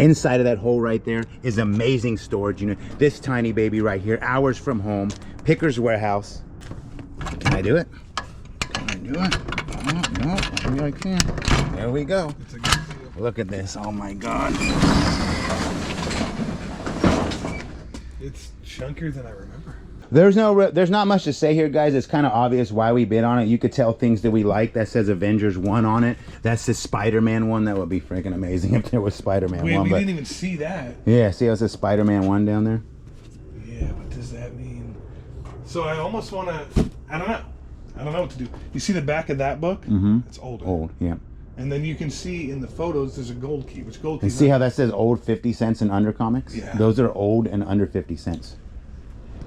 Inside of that hole right there is amazing storage unit. This tiny baby right here, hours from home, Picker's warehouse. Can I do it? Can I do it? Oh, no, maybe I can. There we go. Look at this. Oh my God. It's chunkier than I remember. There's not much to say here, guys. It's kind of obvious why we bid on it. You could tell things that we like. That says Avengers 1 on it. That's the Spider-Man one. That would be freaking amazing if there was Spider-Man 1. We didn't even see that. Yeah, see how it says Spider-Man 1 down there? Yeah, what does that mean? So I almost want to, I don't know what to do. You see the back of that book? Mm-hmm. It's older. Old, yeah. And then you can see in the photos there's a gold key. Which gold key? And see how that says old 50 cents and under comics? Yeah. Those are old and under 50 cents.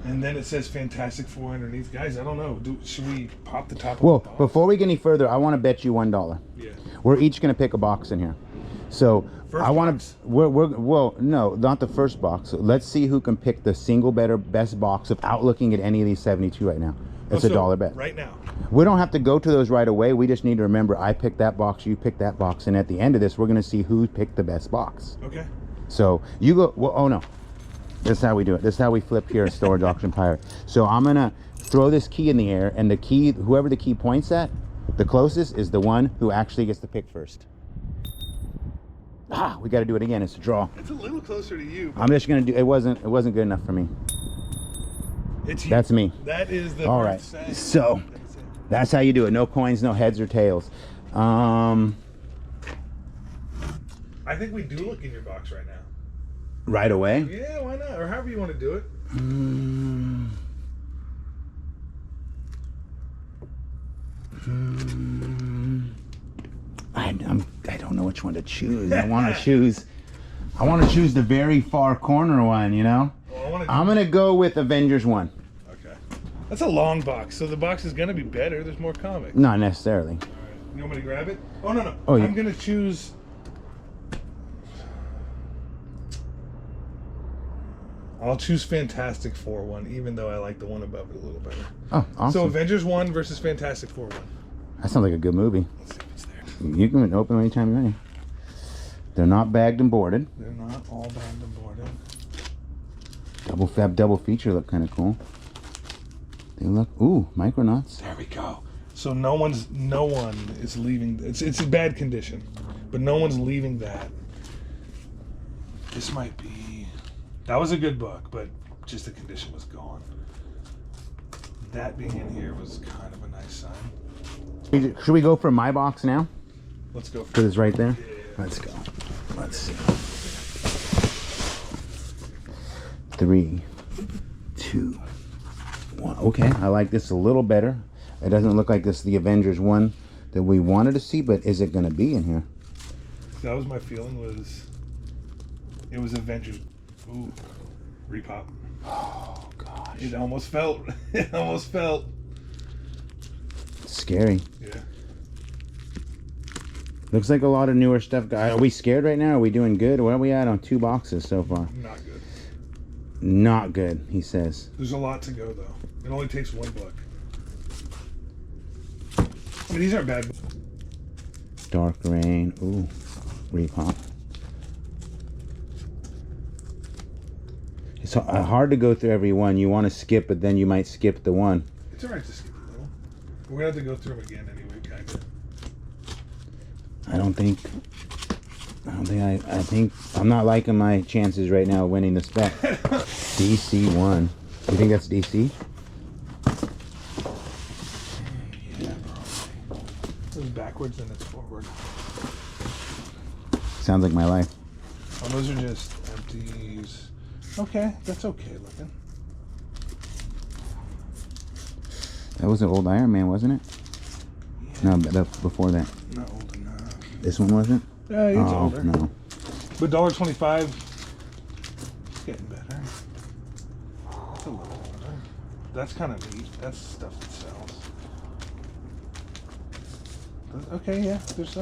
And then it says Fantastic Four underneath. Guys, I don't know. Should we pop the top Well, of the box? before we get any further, I want to bet you $1. Yeah. We're each going to pick a box in here. So First I want box? to, well, no, not the first box. So let's see who can pick the single best box without looking at any of these 72 right now. It's a $1 bet. Right now. We don't have to go to those right away. We just need to remember I picked that box, you picked that box. And at the end of this, we're going to see who picked the best box. Okay. So you go, well, oh no. This is how we do it. This is how we flip here at Storage Auction Pirate. So I'm going to throw this key in the air, and the key, whoever the key points at, the closest is the one who actually gets to pick first. Ah, we got to do it again. It's a draw. It's a little closer to you. I'm just going to do, it wasn't good enough for me. It's you. That's me. That is the All right. So that's how you do it. No coins, no heads or tails. I think we do look in your box right now. Right away? Yeah, why not? Or however you want to do it. I don't know which one to choose. I want to choose the very far corner one, you know? Well, I'm going to go with Avengers 1. Okay. That's a long box, so the box is going to be better. There's more comics. Not necessarily. All right. You want me to grab it? Oh, no. Oh, yeah. I'm going to choose... I'll choose Fantastic Four 1, even though I like the one above it a little better. Oh, awesome. So Avengers 1 versus Fantastic Four 1. That sounds like a good movie. Let's see if it's there. You can open them anytime you're ready. They're not bagged and boarded. They're not all bound and boarded. Double feature look kind of cool. They look, ooh, Micronauts. There we go. So no one is leaving. It's in bad condition, but no one's leaving that. This might be. That was a good book, but just the condition was gone. That being in here was kind of a nice sign. Should we go for my box now? Let's go. Because it's right there? Yeah. Let's go. Let's see. 3, 2, 1. Okay, I like this a little better. It doesn't look like this is the Avengers 1 that we wanted to see, but is it going to be in here? That was my feeling. It was Avengers. Ooh, repop. Oh gosh. It almost felt. It almost felt. Scary. Yeah. Looks like a lot of newer stuff. Are we scared right now? Are we doing good? Where are we at on 2 boxes so far? Not good. Not good, he says. There's a lot to go though. It only takes 1 book. I mean, these aren't bad. Dark Rain. Ooh, repop. It's hard to go through every one. You want to skip, but then you might skip the one. It's alright to skip a little. We're gonna have to go through them again anyway, kind of. I think I'm not liking my chances right now of winning this bet. DC 1. You think that's DC? Yeah, probably. It was backwards and it's forward. Sounds like my life. Oh, those are just empties. Okay, that's okay looking. That was an old Iron Man, wasn't it? Yeah. No, that's before that. Not old enough. This one wasn't? Yeah, it's older. No. But $1.25, it's getting better. That's a little older. That's kind of neat. That's stuff that sells. But, okay, yeah. There's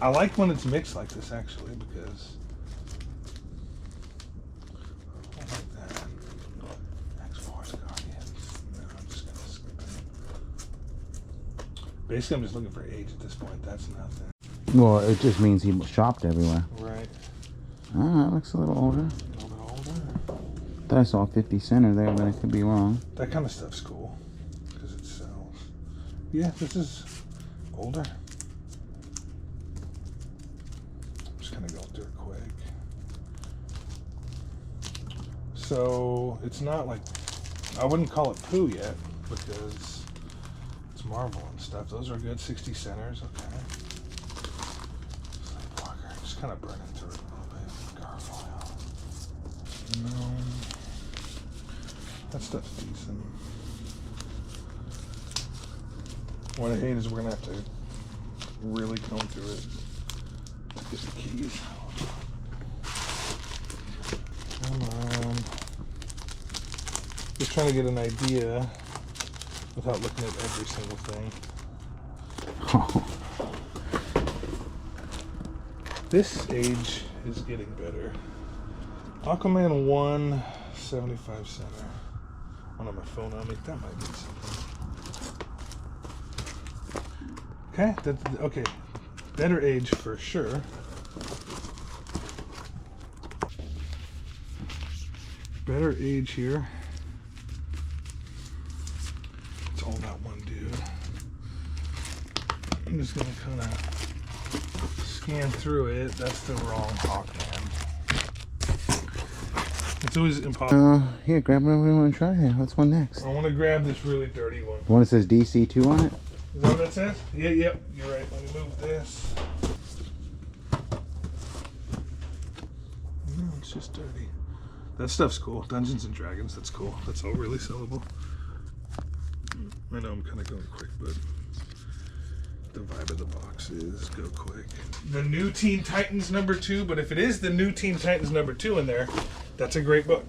I like when it's mixed like this actually because. I like that. X-Force Guardians. No, I'm just gonna skip it. Basically, I'm just looking for age at this point. That's nothing. Well, it just means he shopped everywhere. Right. Oh, that looks a little older. A little bit older. Thought I saw a 50 center there, but I could be wrong. That kind of stuff's cool because it sells. Yeah, this is older. I'm just gonna go through it quick. So it's not like, I wouldn't call it poo yet because it's Marvel and stuff. Those are good 60 centers. Okay. Sleepwalker. Just kind of burning through it a little bit. Garfoil. No. That stuff's decent. What I hate is we're gonna have to really comb through it to get the keys. Come on. Just trying to get an idea without looking at every single thing. This age is getting better. Aquaman 1, 75 center. I don't have my phone on me. That might be something. Okay, okay. Better age for sure. Better age here. It's all that one dude. I'm just gonna kind of scan through it. That's the wrong Hawkman. It's always impossible. Here, grab whatever you want to try here. What's one next? I want to grab this really dirty one. One that says DC2 on it? Is that what that says? Yeah, yep, you're right. Let me move this. No, it's just dirty. That stuff's cool. Dungeons and Dragons, that's cool. That's all really sellable. I know I'm kind of going quick, but the vibe of the box is go quick. The new Teen Titans #2, but if it is the new Teen Titans #2 in there, that's a great book.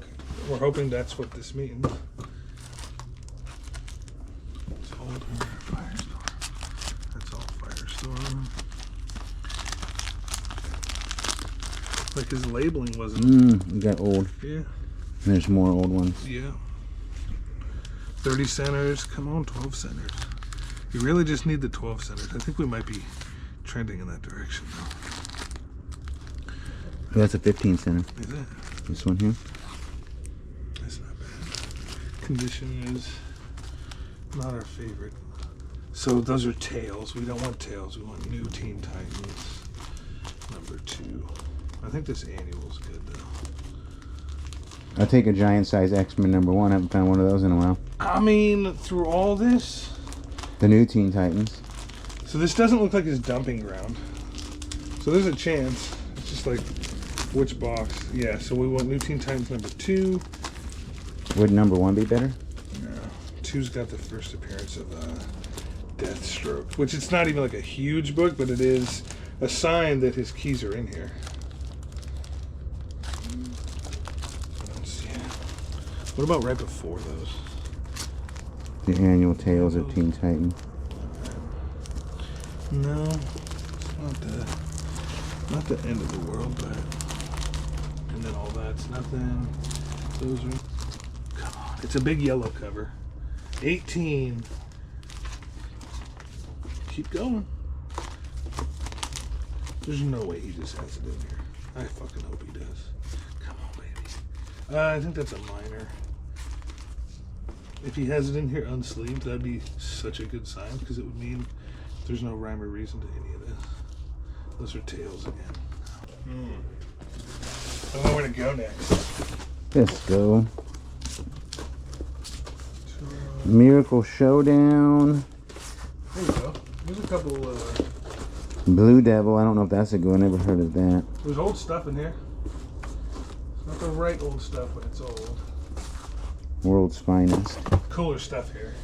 We're hoping that's what this means. It's older. Firestorm. That's all Firestorm. Like his labeling wasn't. You got old. Yeah. There's more old ones. Yeah. 30 centers. Come on, 12 centers. You really just need the 12 centers. I think we might be trending in that direction now. Oh, that's a 15 center. Is it? This one here. That's not bad. Condition is not our favorite. So those are tails. We don't want tails. We want new Teen Titans #2. I think this annual's good though. I'll take a giant size X-Men #1. I haven't found one of those in a while. I mean, through all this. The new Teen Titans. So this doesn't look like his dumping ground. So there's a chance. It's just like, which box? Yeah, so we want new Teen Titans #2. Would #1 be better? No. 2's got the first appearance of Deathstroke, which it's not even like a huge book, but it is a sign that his keys are in here. What about right before those? The annual Tales of Teen Titan. No, it's not the end of the world, but and then all that's nothing. Those are, come on, it's a big yellow cover. 18. Keep going. There's no way he just has it in here. I fucking hope he does. Come on, baby. I think that's a minor. If he has it in here unsleeved, that'd be such a good sign because it would mean there's no rhyme or reason to any of this. Those are tails again. I don't know where to go next. Let's go. Miracle Showdown. There you go. There's a couple. Blue Devil. I don't know if that's a good one. Never heard of that. There's old stuff in here. It's not the right old stuff when it's old. World's Finest. Cooler stuff here.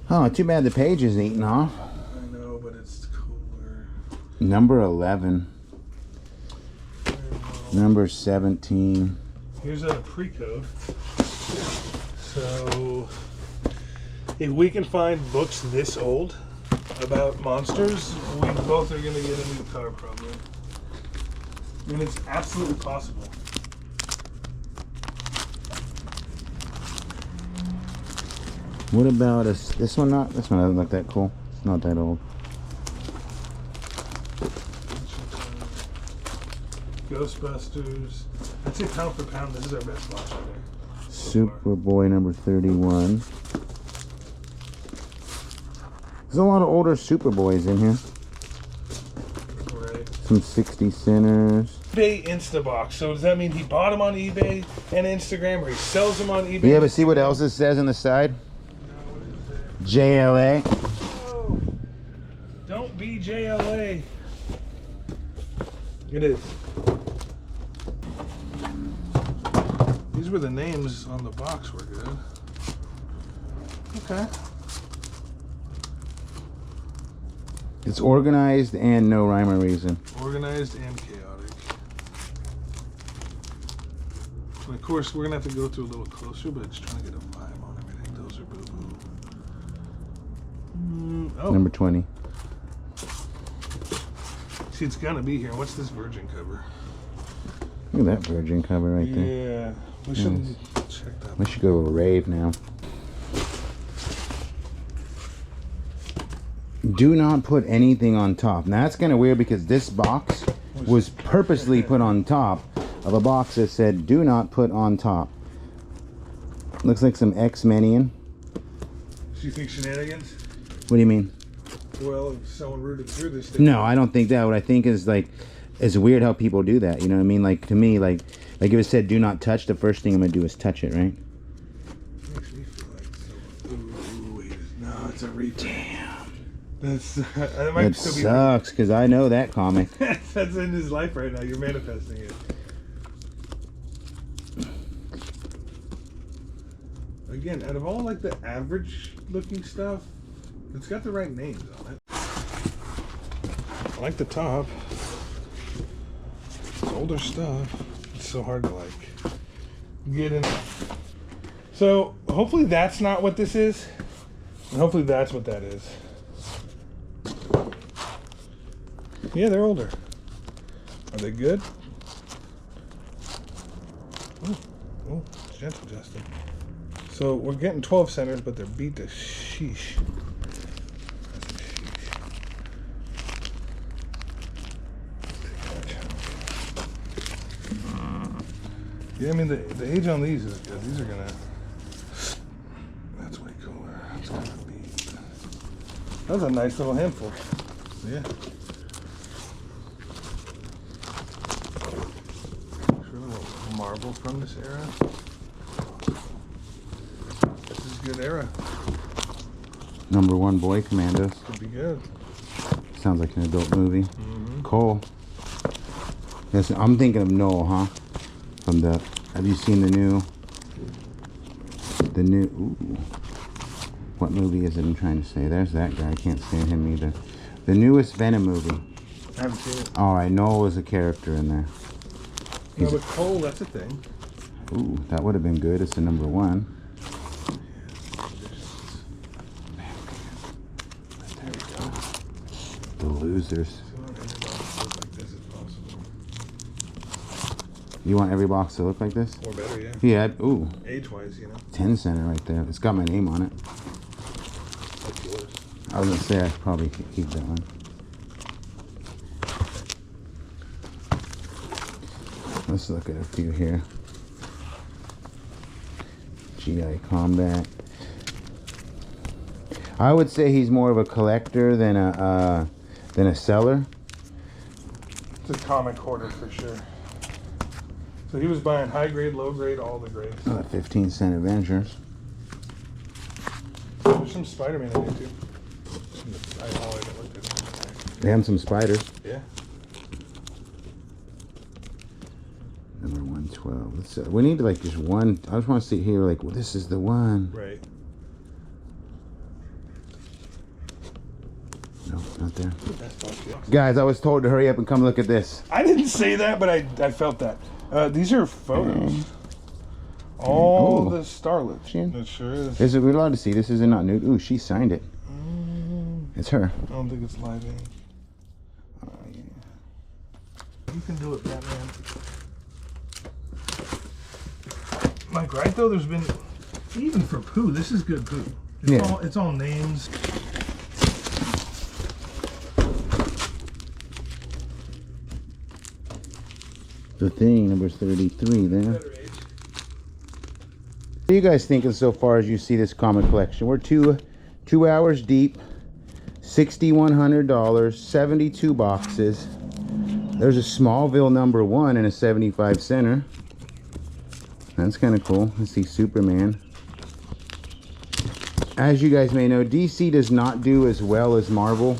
Oh, too bad the page is eaten off. I know, but it's cooler. #11. #17. Here's a pre-code. So, if we can find books this old about monsters, we both are going to get a new car probably. I mean, it's absolutely possible. What about this one? Not this one doesn't look that cool. It's not that old. Ghostbusters. I'd say pound for pound, this is our best box right there. Superboy number 31. There's a lot of older Superboys in here. Right. Some 60 centers. eBay Instabox. So does that mean he bought them on eBay and Instagram, or he sells them on eBay? Yeah, but see what else it says on the side? No, what is it? JLA. Oh, don't be JLA. It is. These were the names on the box were good. Okay. It's organized and no rhyme or reason. Organized and chaotic. And of course, we're gonna have to go through a little closer, but just trying to get a vibe on everything. Those are boo-boo. Oh, Number 20. see, it's gonna be here. What's this Virgin cover? Look at that Virgin cover right there. Yeah, we should check that. We should go to a rave now. Do not put anything on top. Now that's kind of weird because this box was purposely put on top of a box that said do not put on top. Looks like some X-Menian. Do you think shenanigans? What do you mean? Well, if someone rooted through this thing. No, I don't think that. What I think is like, it's weird how people do that. You know what I mean? Like to me, like if it said do not touch, the first thing I'm gonna do is touch it, right? Makes me feel like ooh, wait, no, it's a reprint. Damn. That's that might That still sucks because I know that comic. be. That's in his life right now. You're manifesting it. Again, out of all like the average looking stuff, it's got the right names on it. I like the top. It's older stuff. It's so hard to like get in. So hopefully that's not what this is, and hopefully that's what that is. Yeah, they're older. Are they good? Oh, gentle Justin. So we're getting 12 centers, but they're beat to sheesh. Yeah, I mean the age on these is good. These are gonna. That's way cooler. It's gonna be. That was a nice little handful. Yeah. Marble from this era. This is a good era. Number 1 Boy Commandos. Could be good. Sounds like an adult movie. Cole. Yes, I'm thinking of Noel, huh? From the. Have you seen the new? Ooh. What movie is it? I'm trying to say. There's that guy. I can't stand him either. The newest Venom movie. I haven't seen it. All right, Noel is a character in there. No, but Cole, that's a thing. Ooh, that would have been good. It's the number 1. There we go. The Losers. You want every box to look like this? Or better, yeah. Yeah. Ooh. Age-wise, you know. 10 center right there. It's got my name on it. That's yours. I was gonna say I should probably keep that one. Let's look at a few here. GI Combat. I would say he's more of a collector than a seller. It's a comic hoarder for sure. So he was buying high grade, low grade, all the grades. 15-cent Avengers. There's some Spider-Man in there too. I haven't looked at it. They have some spiders. Yeah. Number 112. Let's. We need like just one. I just want to see here. Like, well, this is the one. Right. No, not there. That's box, yeah. Guys, I was told to hurry up and come look at this. I didn't say that, but I felt that. These are photos. All the starlets. It sure is. Is it? We're allowed to see. This isn't not nude. Ooh, she signed it. It's her. I don't think it's live ink. Yeah. You can do it, Batman. Mike, right though, there's been, even for poo, this is good poo. It's all names. the thing, number 33 there. Better age. What are you guys thinking so far as you see this comic collection? We're two hours deep, $6,100, 72 boxes. There's a Smallville number 1 and a 75 center. That's kind of cool. Let's see, Superman. As you guys may know, DC does not do as well as Marvel.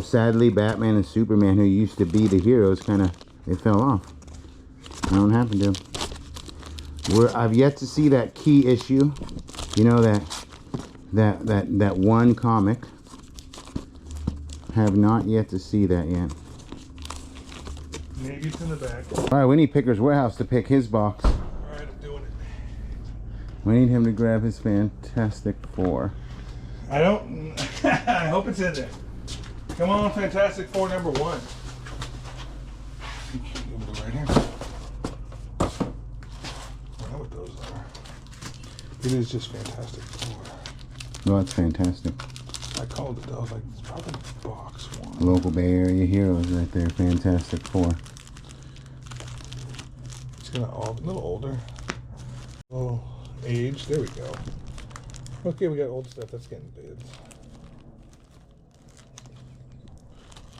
Sadly, Batman and Superman, who used to be the heroes, they fell off. I don't know what happened to them. I've yet to see that Key issue. You know, that one comic. Have not yet to see that yet. Maybe it's in the back. All right, we need Picker's Warehouse to pick his box. All right, I'm doing it. We need him to grab his Fantastic Four. I don't. I hope it's in there. Come on, Fantastic Four number 1. Right here. I know what those are. It is just Fantastic Four. Oh, that's fantastic. I called it. I was like, it's probably box 1. Local Bay Area heroes right there. Fantastic Four. It's gonna a little older. Oh, age. There we go. Okay, we got old stuff. That's getting bids.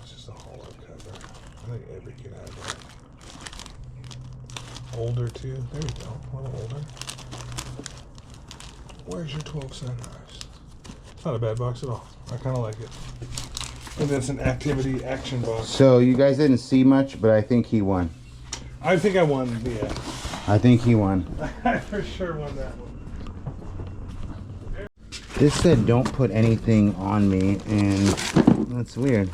It's just a hollow cover. I think every kid has that. Older too. There we go. A little older. Where's your 12 Sunrise? It's not a bad box at all. I kind of like it. And that's an activity action box. So you guys didn't see much, but I think he won. I think I won. Yeah. I think he won. I for sure won that one. This said don't put anything on me, and that's weird.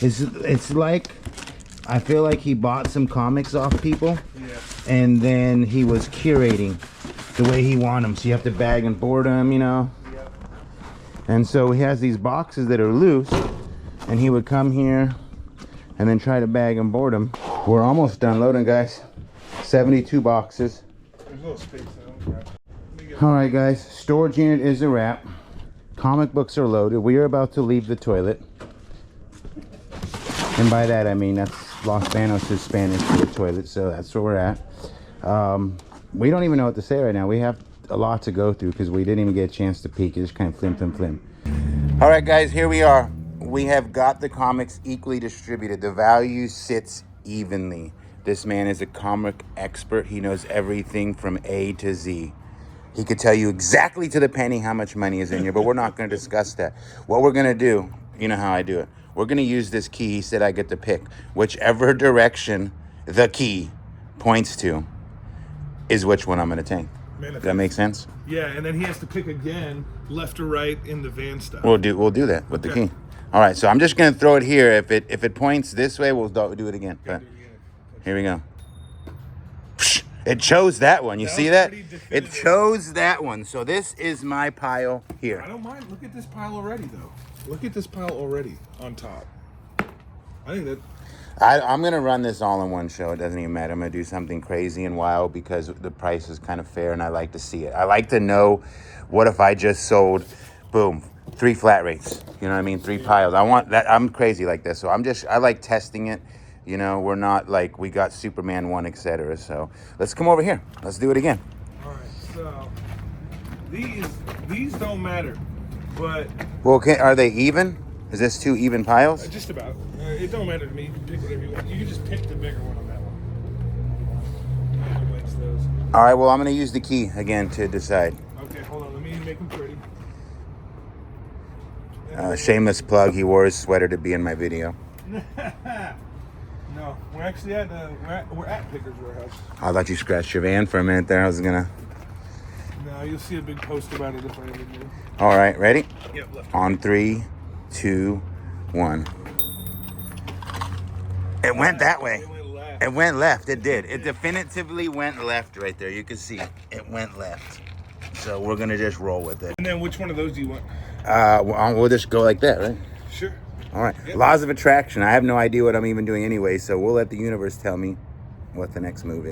It's like, I feel like he bought some comics off people, and then he was curating the way he wanted them. So you have to bag and board them, you know. And so he has these boxes that are loose, and he would come here and then try to bag and board them. We're almost done loading, guys. 72 boxes. There's a little space there. All right, guys, storage unit is a wrap. Comic books are loaded. We are about to leave the toilet. And by that, I mean, that's Los Banos is Spanish for the toilet, so that's where we're at. We don't even know what to say right now. We have a lot to go through because we didn't even get a chance to peek. It just kind of flim. All right, guys, here we are. We have got the comics equally distributed. The value sits evenly. This man is a comic expert. He knows everything from A to Z. He could tell you exactly to the penny how much money is in here, but we're not going to discuss that. What we're going to do, you know how I do it. We're going to use this key. He said I get to pick. Whichever direction the key points to is which one I'm going to take. Does that make sense? Yeah, and then he has to pick again, left or right in the van style. We'll do that with the key. All right, so I'm just going to throw it here. If it points this way, we'll do it again. But here we go. It chose that one. You see that? It chose that one. So this is my pile here. I don't mind. Look at this pile already, though. Look at this pile already on top. I think that... I'm going to run this all in one show. It doesn't even matter. I'm going to do something crazy and wild because the price is kind of fair and I like to see it. I like to know, what if I just sold, boom, 3 flat rates. You know what I mean? 3 piles. I want that. I'm crazy like this. So I like testing it. You know, we're not like we got Superman 1, etc. So let's come over here. Let's do it again. All right. So these don't matter, but... Well, okay, are they even? Is this 2 even piles? Just about. It don't matter to me. You can pick whatever you want. You can just pick the bigger one on that one. All right, well, I'm going to use the key again to decide. Okay, hold on. Let me make them pretty. Shameless plug. He wore his sweater to be in my video. No, we're actually at Picker's Warehouse. I thought you scratched your van for a minute there. I was going to... No, you'll see a big post about it if I ever do. All right, ready? Yep, left. On 3, 2, 1. It went that way. It went left. It did. It definitively went left right there. You can see it went left. So we're going to just roll with it. And then which one of those do you want? We'll just go like that, right? Sure. All right. Yep. Laws of attraction. I have no idea what I'm even doing anyway, so we'll let the universe tell me what the next move is.